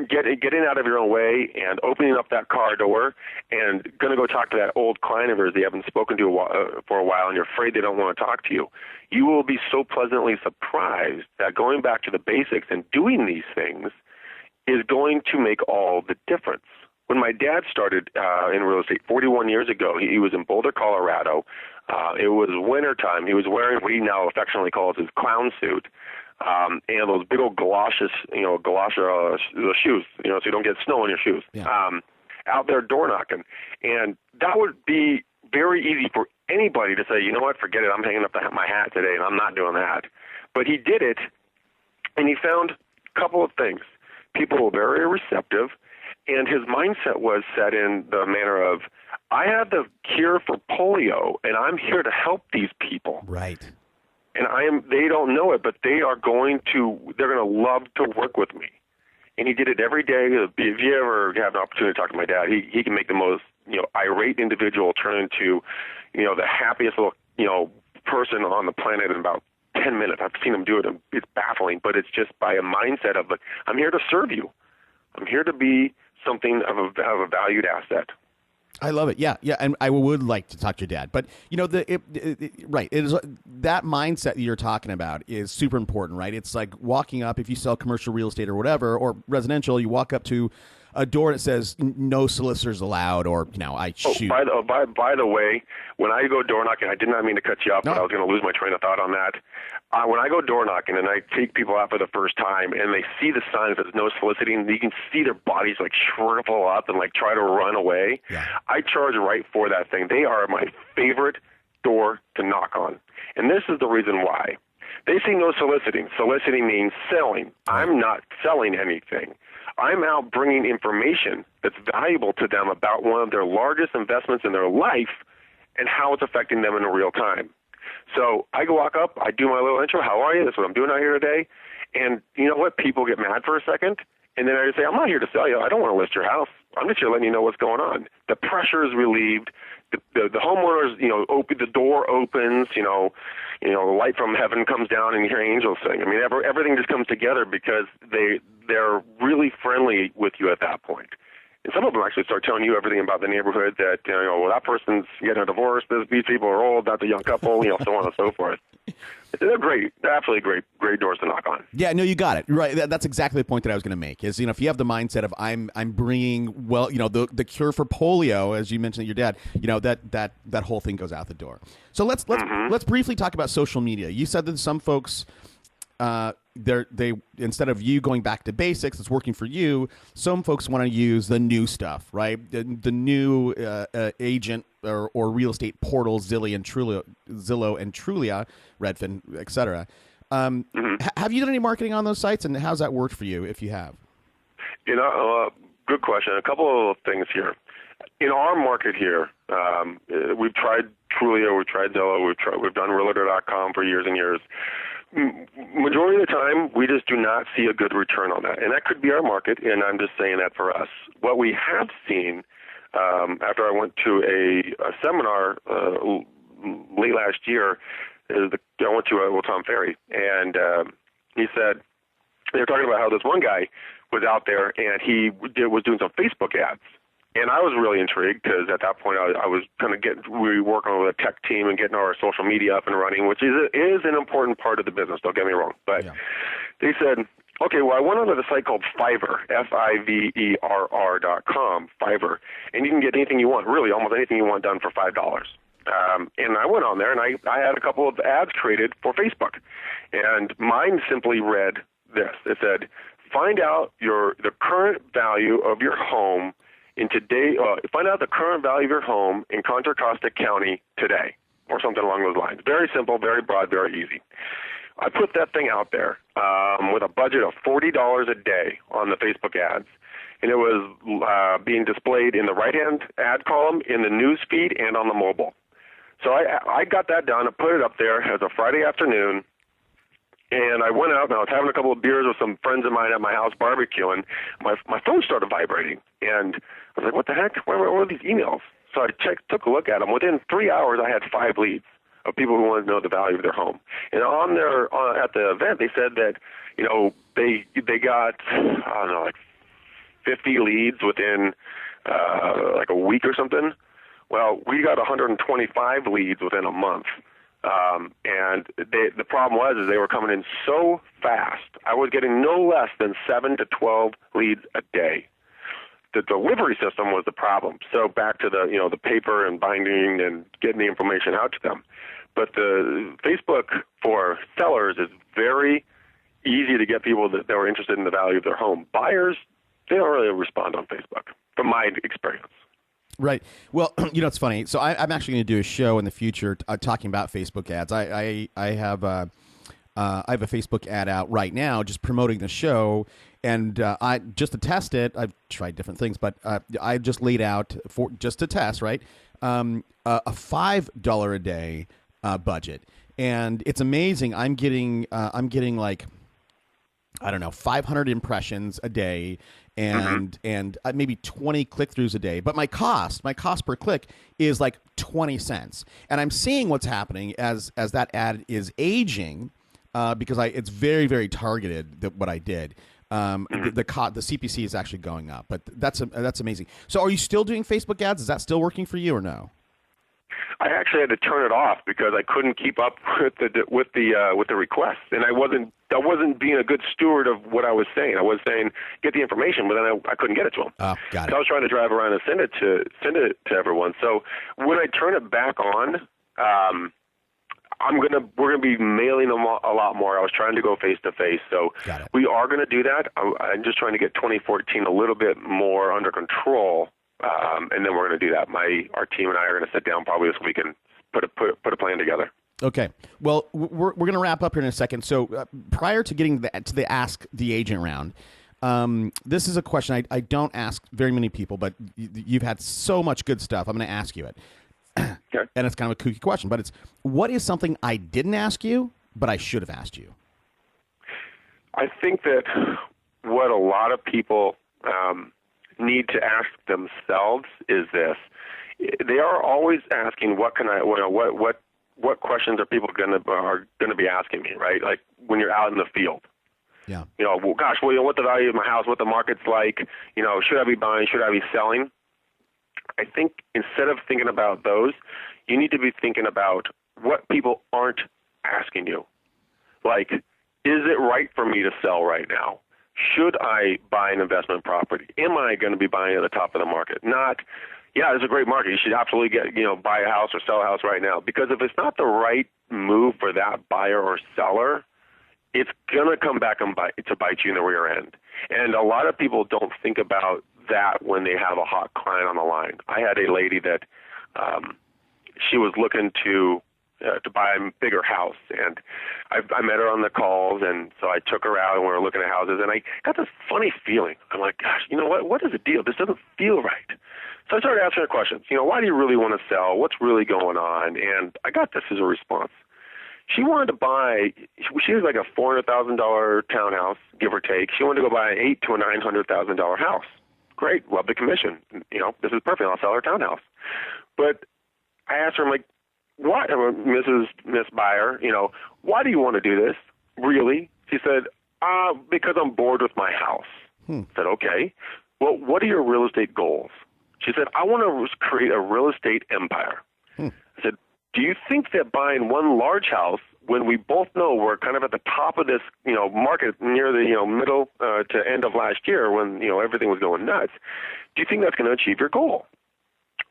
getting out of your own way and opening up that car door and going to go talk to that old client of yours that you haven't spoken to for a while, and you're afraid they don't want to talk to you. You will be so pleasantly surprised that going back to the basics and doing these things is going to make all the difference. When my dad started in real estate 41 years ago, he was in Boulder, Colorado. It was wintertime. He was wearing what he now affectionately calls his clown suit. And those big old galoshes, shoes, so you don't get snow on your shoes. Yeah. Out there door knocking. And that would be very easy for anybody to say, you know what, forget it, I'm hanging up my hat today and I'm not doing that. But he did it, and he found a couple of things. People were very receptive, and his mindset was set in the manner of, I have the cure for polio, and I'm here to help these people. Right. And they don't know it, but they're going to love to work with me. And he did it every day. If you ever have an opportunity to talk to my dad, he can make the most, irate individual turn into, the happiest little, person on the planet in about 10 minutes. I've seen him do it. It's baffling, but it's just by a mindset of, I'm here to serve you. I'm here to be something of a valued asset. I love it. Yeah, and I would like to talk to your dad, but right. It is that mindset that you're talking about is super important, right? It's like walking up, if you sell commercial real estate or whatever, or residential, you walk up to a door that says no solicitors allowed, or I shoot. By the way, when I go door knocking, I did not mean to cut you off, but I was going to lose my train of thought on that. When I go door knocking and I take people out for the first time and they see the sign that says no soliciting, you can see their bodies like shrivel up and like try to run away. Yeah. I charge right for that thing. They are my favorite door to knock on. And this is the reason why. They say no soliciting. Soliciting means selling. I'm not selling anything. I'm out bringing information that's valuable to them about one of their largest investments in their life and how it's affecting them in real time. So I go walk up, I do my little intro. How are you? That's what I'm doing out here today. And you know what? People get mad for a second. And then I just say, I'm not here to sell you. I don't want to list your house. I'm just here letting you know what's going on. The pressure is relieved. The homeowners, the door opens, the light from heaven comes down and you hear angels sing. I mean, everything just comes together because they're really friendly with you at that point. And some of them actually start telling you everything about the neighborhood that, that person's getting a divorce, these people are old, that's a young couple, so on and so forth. They're great. They're absolutely great doors to knock on. Yeah, no, you got it. Right. That's exactly the point that I was going to make is, if you have the mindset of I'm bringing, the cure for polio, as you mentioned, your dad, that whole thing goes out the door. So let's briefly talk about social media. You said that some folks, they instead of you going back to basics, it's working for you. Some folks want to use the new stuff, right? The new agent or real estate portals, Zillow and Trulia, Redfin, etc. Have you done any marketing on those sites, and how's that worked for you, if you have? Good question. A couple of things here. In our market here, we've tried Trulia, we've tried Zillow, we've done Realtor.com for years and years. Majority of the time, we just do not see a good return on that. And that could be our market, and I'm just saying that for us. What we have seen, after I went to a seminar late last year, I went to Tom Ferry, and he said, they were talking about how this one guy was out there, and he was doing some Facebook ads. And I was really intrigued because at that point I was kind of working with a tech team and getting our social media up and running, which is an important part of the business. Don't get me wrong. But They said, okay, well, I went onto the site called Fiverr, Fiverr.com, Fiverr, and you can get anything you want, really almost anything you want done for $5. And I went on there and I had a couple of ads created for Facebook. And mine simply read this. It said, find out the current value of your home find out the current value of your home in Contra Costa County today, or something along those lines. Very simple, very broad, very easy. I put that thing out there with a budget of $40 a day on the Facebook ads, and it was being displayed in the right-hand ad column, in the news feed, and on the mobile. So I got that done. I put it up there as a Friday afternoon. And I went out and I was having a couple of beers with some friends of mine at my house barbecuing. My phone started vibrating. And I was like, what the heck? Where are these emails? So I took a look at them. Within 3 hours, I had 5 leads of people who wanted to know the value of their home. And at the event, they said that, they got, I don't know, like 50 leads within like a week or something. Well, we got 125 leads within a month. And the problem was they were coming in so fast. I was getting no less than 7 to 12 leads a day. The delivery system was the problem. So back to the paper and binding and getting the information out to them. But the Facebook for sellers is very easy to get people that are interested in the value of their home. Buyers, they don't really respond on Facebook, from my experience. Right. Well, it's funny. So I'm actually going to do a show in the future talking about Facebook ads. I have a Facebook ad out right now, just promoting the show, And I just to test it, I've tried different things, but I just laid out for just to test, right? A $5 a day budget, and it's amazing. I'm getting like, I don't know, 500 impressions a day, and maybe 20 click-throughs a day. But my cost per click is like 20 cents. And I'm seeing what's happening as that ad is aging, because it's very, very targeted, what I did. The CPC is actually going up, but that's amazing. So are you still doing Facebook ads? Is that still working for you or no? I actually had to turn it off because I couldn't keep up with the requests, and I wasn't being a good steward of what I was saying. I was saying get the information, but then I couldn't get it to them. Oh, got it. So I was trying to drive around and send it to everyone. So when I turn it back on, we're gonna be mailing them a lot more. I was trying to go face to face, so we are gonna do that. I'm just trying to get 2014 a little bit more under control. And then we're going to do that. Our team and I are going to sit down probably this week and put a plan together. Okay. Well, we're going to wrap up here in a second. So prior to getting to the Ask the Agent round, this is a question I don't ask very many people, but you've had so much good stuff. I'm going to ask you it. Okay. And it's kind of a kooky question, but it's, what is something I didn't ask you, but I should have asked you? I think that what a lot of people need to ask themselves is this: they are always asking, what questions are people going to be asking me, right? Like when you're out in the field. Yeah. Well, gosh, what the value of my house, what the market's like, should I be buying, should I be selling? I think instead of thinking about those, you need to be thinking about what people aren't asking you. Like, is it right for me to sell right now? Should I buy an investment property? Am I going to be buying at the top of the market? Not, yeah, it's a great market. You should absolutely buy a house or sell a house right now. Because if it's not the right move for that buyer or seller, it's going to come back and bite you in the rear end. And a lot of people don't think about that when they have a hot client on the line. I had a lady that she was looking to buy a bigger house, and I met her on the calls, and so I took her out and we were looking at houses, and I got this funny feeling. I'm like, gosh, what is the deal? This doesn't feel right. So I started asking her questions. Why do you really want to sell? What's really going on? And I got this as a response. She wanted to buy, she was like a $400,000 townhouse, give or take. She wanted to go buy an $800,000 to a $900,000 house. Great, love the commission. This is perfect. I'll sell her townhouse. But I asked her, I'm like, why, Miss Buyer, why do you want to do this? Really? She said, because I'm bored with my house. I said, okay. Well, what are your real estate goals? She said, I want to create a real estate empire. I said, do you think that buying one large house, when we both know we're kind of at the top of this, market near the, middle to end of last year when, everything was going nuts, do you think that's going to achieve your goal?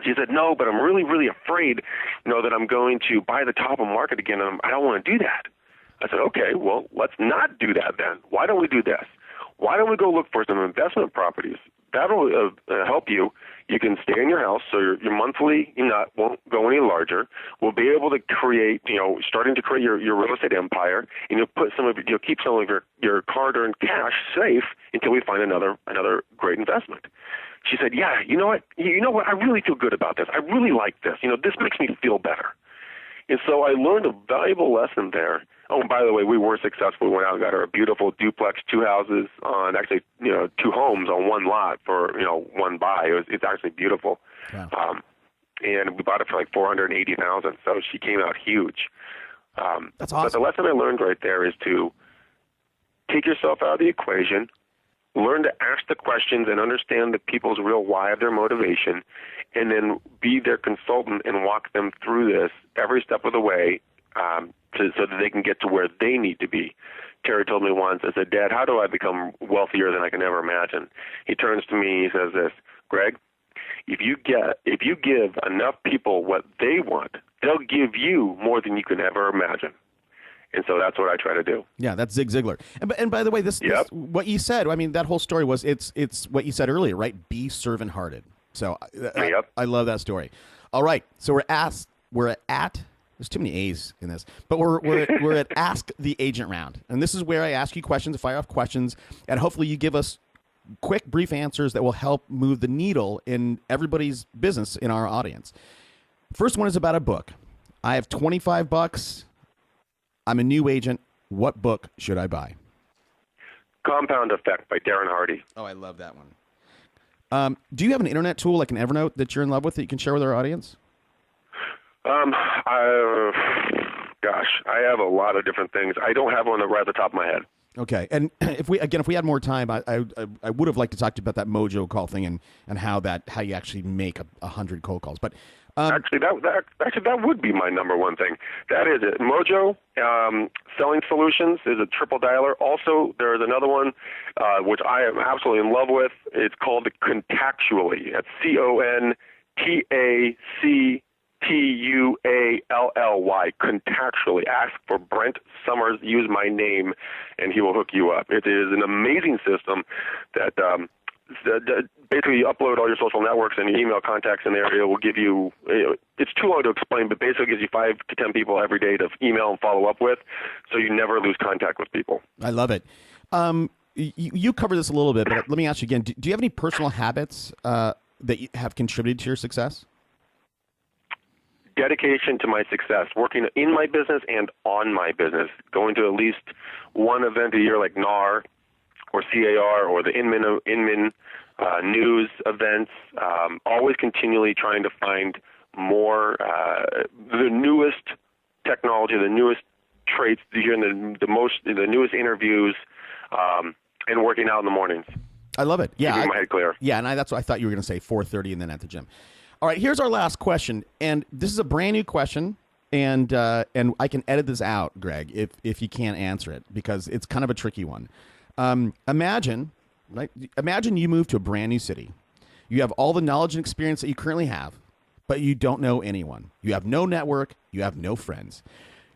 She said, no, but I'm really, really afraid, that I'm going to buy the top of the market again, and I don't want to do that. I said, okay, well, let's not do that then. Why don't we do this? Why don't we go look for some investment properties? That'll help you. You can stay in your house, so your monthly won't go any larger. We'll be able to create, starting to create your real estate empire, and you'll keep some of your hard-earned cash safe until we find another great investment. She said, yeah, you know what? I really feel good about this. I really like this. This makes me feel better. And so I learned a valuable lesson there. Oh, and by the way, we were successful. We went out and got her a beautiful duplex, 2 houses on actually, 2 homes on one lot for, one buy. It's actually beautiful. Wow. And we bought it for like $480,000. So she came out huge. That's awesome. But the lesson I learned right there is to take yourself out of the equation, learn to ask the questions and understand the people's real why of their motivation, and then be their consultant and walk them through this every step of the way so that they can get to where they need to be. Terry told me once, I said, Dad, how do I become wealthier than I can ever imagine? He turns to me, he says this, Greg, if you give enough people what they want, they'll give you more than you can ever imagine. And so that's what I try to do. Yeah, that's Zig Ziglar. And by the way, this what you said, I mean, that whole story was, it's what you said earlier, right? Be servant-hearted. So I love that story. All right, so we're at There's too many A's in this. But we're at Ask the Agent round. And this is where I ask you questions, fire off questions, and hopefully you give us quick, brief answers that will help move the needle in everybody's business in our audience. First one is about a book. I have $25. I'm a new agent. What book should I buy? Compound Effect by Darren Hardy. Oh, I love that one. Do you have an internet tool like an Evernote that you're in love with that you can share with our audience? I have a lot of different things. I don't have one right at the top of my head. Okay, and if we had more time, I would have liked to talk to you about that Mojo call thing and how you actually make 100 cold calls. But actually, that would be my number one thing. That is it. Mojo Selling Solutions is a triple dialer. Also, there is another one which I am absolutely in love with. It's called Contactually. It's CONTACTUALLY. Contactually. Ask for Brent Summers. Use my name, and he will hook you up. It is an amazing system that basically you upload all your social networks and your email contacts in there. It will give you, it's too long to explain, but basically gives you 5 to 10 people every day to email and follow up with, so you never lose contact with people. I love it. You covered this a little bit, but let me ask you again. Do you have any personal habits that have contributed to your success? Dedication to my success, working in my business and on my business, going to at least one event a year like NAR or CAR or the Inman news events, always continually trying to find more, the newest technology, the newest traits, hearing the newest interviews, and working out in the mornings. I love it. Yeah, keeping my head clear. Yeah, and that's what I thought you were going to say, 4:30 and then at the gym. All right, here's our last question, and this is a brand new question, and I can edit this out, Greg, if you can't answer it, because it's kind of a tricky one. Imagine you move to a brand new city. You have all the knowledge and experience that you currently have, but you don't know anyone. You have no network. You have no friends.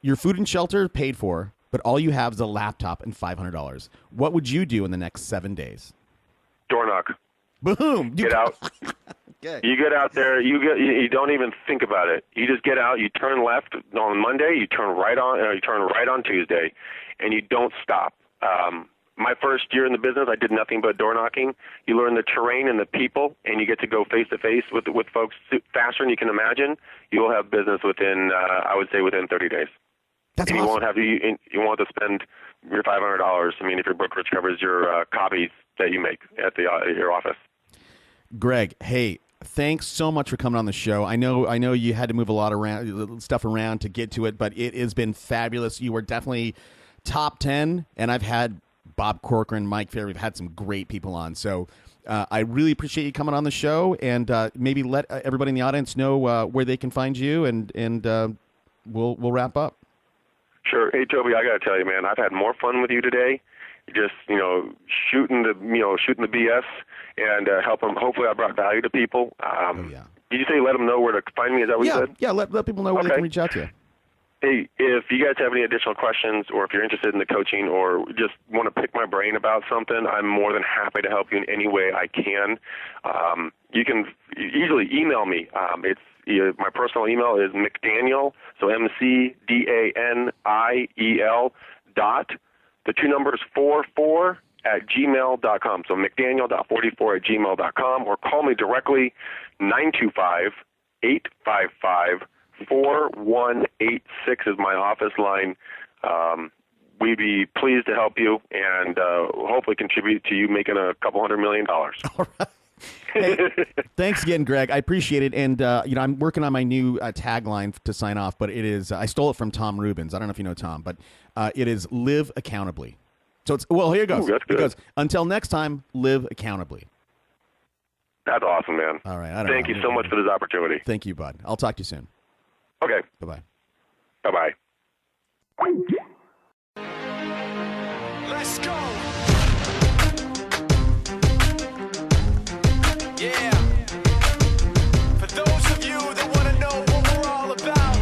Your food and shelter paid for, but all you have is a laptop and $500. What would you do in the next 7 days? Door knock. Boom. Get out. Okay. You get out there. You don't even think about it. You just get out. You turn left on Monday. You turn right on. You turn right on Tuesday, and you don't stop. My first year in the business, I did nothing but door knocking. You learn the terrain and the people, and you get to go face to face with folks faster than you can imagine. You will have business within, I would say, within 30 days. That's and awesome. you won't have to spend your $500. I mean, if your brokerage covers your copies that you make at your office. Greg, hey, thanks so much for coming on the show. I know you had to move a lot of stuff around to get to it, but it has been fabulous. You were definitely top 10, and I've had Bob Corcoran, Mike Fair. We've had some great people on. So I really appreciate you coming on the show, and maybe let everybody in the audience know where they can find you, and we'll wrap up. Sure. Hey, Toby, I got to tell you, man, I've had more fun with you today. Just, shooting the BS and help them. Hopefully I brought value to people. Yeah. Did you say let them know where to find me? Is that what you said? Yeah, let people know where they can reach out to you. Hey, if you guys have any additional questions, or if you're interested in the coaching, or just want to pick my brain about something, I'm more than happy to help you in any way I can. You can easily email me. My personal email is McDaniel, so McDaniel the 2 numbers 44 at gmail.com. So McDaniel.44@gmail.com, or call me directly 925-855-4186 is my office line. We'd be pleased to help you and hopefully contribute to you making a couple $100 million. All right. Hey, thanks again, Greg. I appreciate it. And, I'm working on my new tagline to sign off, but it is, I stole it from Tom Rubens. I don't know if you know Tom, but it is live accountably. So here it goes. Ooh, it goes, until next time, live accountably. That's awesome, man. All right. Thank you so much for this opportunity. Thank you, bud. I'll talk to you soon. Okay. Bye-bye. Bye-bye. Let's go. Yeah. For those of you that want to know what we're all about,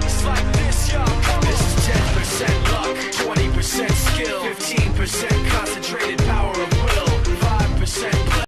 it's like this, y'all. This is 10% luck, 20% skill, 15%